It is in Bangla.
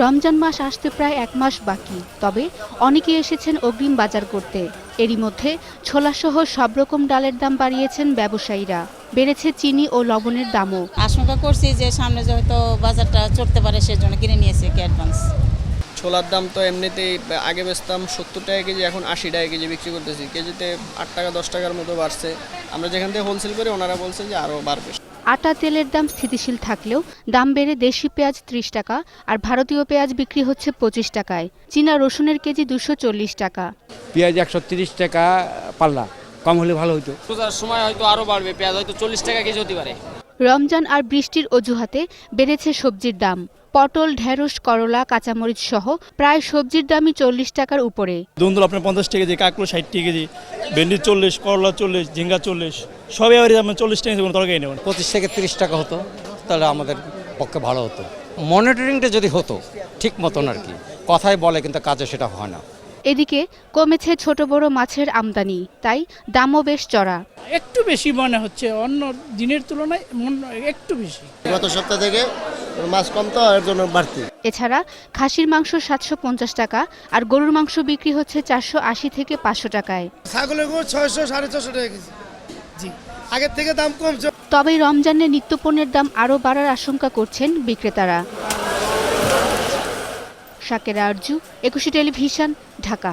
রমজান মাস আসতে প্রায় 1 মাস বাকি, তবে অনেকেই এসেছেন অগ্রিম বাজার করতে। এরই মধ্যে ছোলাসহ সব রকম ডালের দাম বাড়িয়েছেন ব্যবসায়ীরা। বেড়েছে চিনি ও লবণের দামও। আশঙ্কা করছি যে সামনে যে হয়তো বাজারটা চড়তে পারে, সেজন্য কিনে নিয়েছি কি অ্যাডভান্স। ছোলার দাম তো এমনিতেই আগে বেচতাম 70 টাকা কেজি, এখন 80 টাকা কেজি বিক্রি করতেছি। কেজিতে 8 টাকা 10 টাকার মতো বাড়ছে। আমরা যেখান থেকে হোলসেল করি ওনারা বলছে যে আরও বাড়বে। আটা তেলের দাম স্থিতিশীল থাকলেও দাম বেড়ে দেশি পেঁয়াজ 30 টাকা আর ভারতীয় পেঁয়াজ বিক্রি হচ্ছে 25 টাকায়। চীনা রসুনের কেজি 240 টাকা। পেঁয়াজ 130 টাকা পাল্লা, কম হলে ভালো হতো। রোজার সময় হয়তো আরো বাড়বে, পেঁয়াজ হয়তো 40 টাকা কেজি হতে পারে। রমজান আর বৃষ্টির অজুহাতে বেড়েছে সবজির দাম। পটল, ঢেঁড়স, করলা, কাঁচামরিচ সহ প্রায় সবজির দামই 40 টাকার উপরে। ধুন্দুল আপনার 50 টাকা কেজি, কাঁকড়ো 60 টাকা কেজি, ভেন্ডি 40, করলা 40, ঝিঙ্গা 40, সবই আবার আপনার 40 টাকা কোনো তরকারি নেবেন। 25 থেকে 30 টাকা হতো, তাহলে আমাদের পক্ষে ভালো হতো। মনিটরিংটা যদি হতো ঠিক মতন আর কি, কথাই বলে কিন্তু কাজে সেটা হয় না। এদিকে কমেছে ছোট বড় মাছের আমদানি, তাই দামও বেশ চড়া। একটু বেশি মনে হচ্ছে, অন্য দিনের তুলনায় একটু বেশি। গত সপ্তাহ থেকে মাছ কম তো এর জন্য বাড়তি। এছাড়া খাসির মাংস 750 টাকা আর গরুর মাংস বিক্রি হচ্ছে 480 থেকে 500 টাকায়। ছাগলের গরু 600 650 টাকা কেজি। জি, আগের থেকে দাম কমছে। তবে রমজানে নিত্যপণ্যের দাম আরও বাড়ার আশঙ্কা করছেন বিক্রেতারা। শাকেরা আরজু, 21 টেলিভিশন, ঢাকা।